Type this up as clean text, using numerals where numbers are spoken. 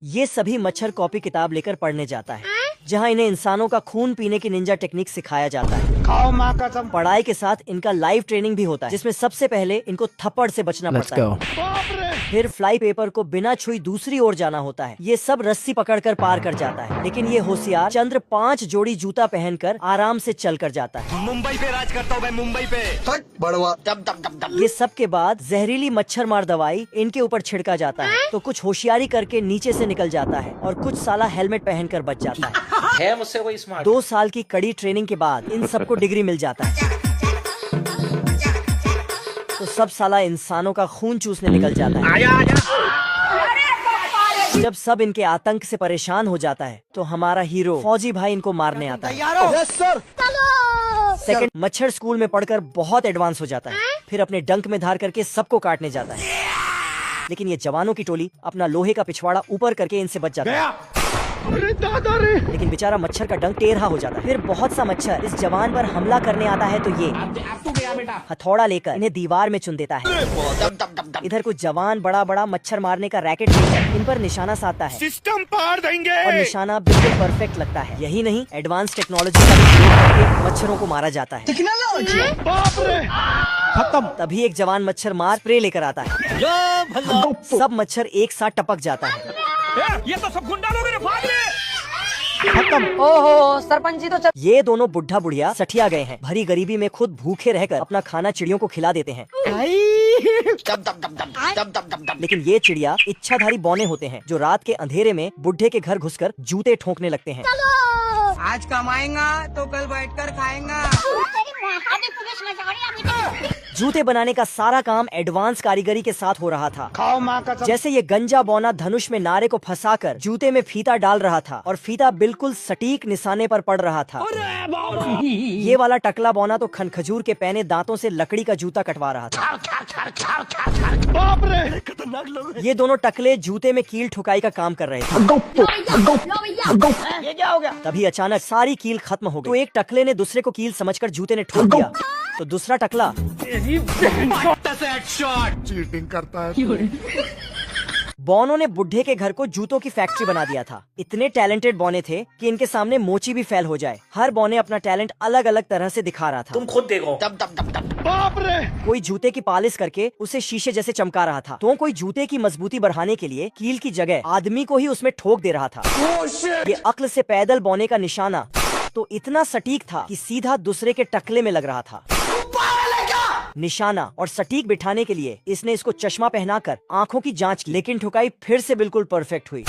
ये सभी मच्छर कॉपी किताब लेकर पढ़ने जाता है, जहाँ इन्हें इंसानों का खून पीने की निंजा टेक्निक सिखाया जाता है। खाओ माँ कसम। पढ़ाई के साथ इनका लाइव ट्रेनिंग भी होता है, जिसमें सबसे पहले इनको थप्पड़ से बचना पड़ता है। फिर फ्लाई पेपर को बिना छुई दूसरी ओर जाना होता है। ये सब रस्सी पकड़कर पार कर जाता है, लेकिन ये होशियार चंद्र 5 जोड़ी जूता पहनकर आराम से चल कर जाता है। मुंबई पे राज करता हूँ मैं, मुंबई पे। बड़वा दब दब दब दब। ये सब के बाद जहरीली मच्छर मार दवाई इनके ऊपर छिड़का जाता है, तो कुछ होशियारी करके नीचे से निकल जाता है और कुछ साला हेलमेट पहनकर बच जाता है मुझसे कोई स्मार्ट। 2 साल की कड़ी ट्रेनिंग के बाद इन सबको डिग्री मिल जाता है, तो सब साला इंसानों का खून चूसने निकल जाता है। जब सब इनके आतंक से परेशान हो जाता है, तो हमारा हीरो फौजी भाई इनको मारने आता है। सेकंड, मच्छर स्कूल में पढ़कर बहुत एडवांस हो जाता है, फिर अपने डंक में धार करके सबको काटने जाता है, लेकिन ये जवानों की टोली अपना लोहे का पिछवाड़ा ऊपर करके इनसे बच जाता है। लेकिन बेचारा मच्छर का डंक टेढ़ा हो जाता है। फिर बहुत सा मच्छर इस जवान पर हमला करने आता है, तो ये हथौड़ा लेकर इन्हें दीवार में चुन देता है। इधर कुछ जवान बड़ा बड़ा मच्छर मारने का रैकेट लेकर इन पर निशाना साधता है। सिस्टम पार देंगे। और निशाना बिल्कुल परफेक्ट लगता है। यही नहीं, एडवांस टेक्नोलॉजी का भी प्रयोग करके मच्छरों को मारा जाता है। बाप रे, खत्म। तभी एक जवान मच्छर मार स्प्रे लेकर आता है, सब मच्छर एक साथ टपक जाता है। ये तो सब गुंडा लोग हैं, भाग रे। खत्म। ओहो सरपंच जी तो चल। ये दोनों बुढ़ा बुढ़िया सठिया गए हैं। भरी गरीबी में खुद भूखे रहकर अपना खाना चिड़ियों को खिला देते हैं। लेकिन ये चिड़िया इच्छाधारी बौने होते हैं, जो रात के अंधेरे में बुढ़े के घर घुसकर जूते ठोकने लगते हैं। आज कमाएगा तो कल बैठकर खाएगा। जूते बनाने का सारा काम एडवांस कारीगरी के साथ हो रहा था। खाओ माँ कसम। जैसे ये गंजा बौना धनुष में नारे को फंसाकर जूते में फीता डाल रहा था, और फीता बिल्कुल सटीक निशाने पर पड़ रहा था। ये वाला टकला बौना तो खनखजूर के पैने दांतों से लकड़ी का जूता कटवा रहा था। बाप रे, खतरनाक लोग। ये दोनों टकले जूते में कील ठुकाई का काम कर रहे थे। ये क्या हो गया? तभी अचानक सारी कील खत्म हो गई, तो एक टकले ने दूसरे को कील समझकर जूते ने ठोक दिया, तो दूसरा टकला चीटिंग करता है। बौनों ने बुढ़े के घर को जूतों की फैक्ट्री बना दिया था। इतने टैलेंटेड बौने थे कि इनके सामने मोची भी फेल हो जाए। हर बौने अपना टैलेंट अलग अलग तरह से दिखा रहा था। तुम खुद देखो। बाप रे, कोई जूते की पॉलिश करके उसे शीशे जैसे चमका रहा था, तो कोई जूते की मजबूती बढ़ाने के लिए कील की जगह आदमी को ही उसमें ठोक दे रहा था। ये अक्ल से पैदल बौने का निशाना तो इतना सटीक था कि सीधा दूसरे के टकले में लग रहा था। निशाना और सटीक बिठाने के लिए इसने इसको चश्मा पहनाकर आंखों की जांच की, लेकिन ठुकाई फिर से बिल्कुल परफेक्ट हुई।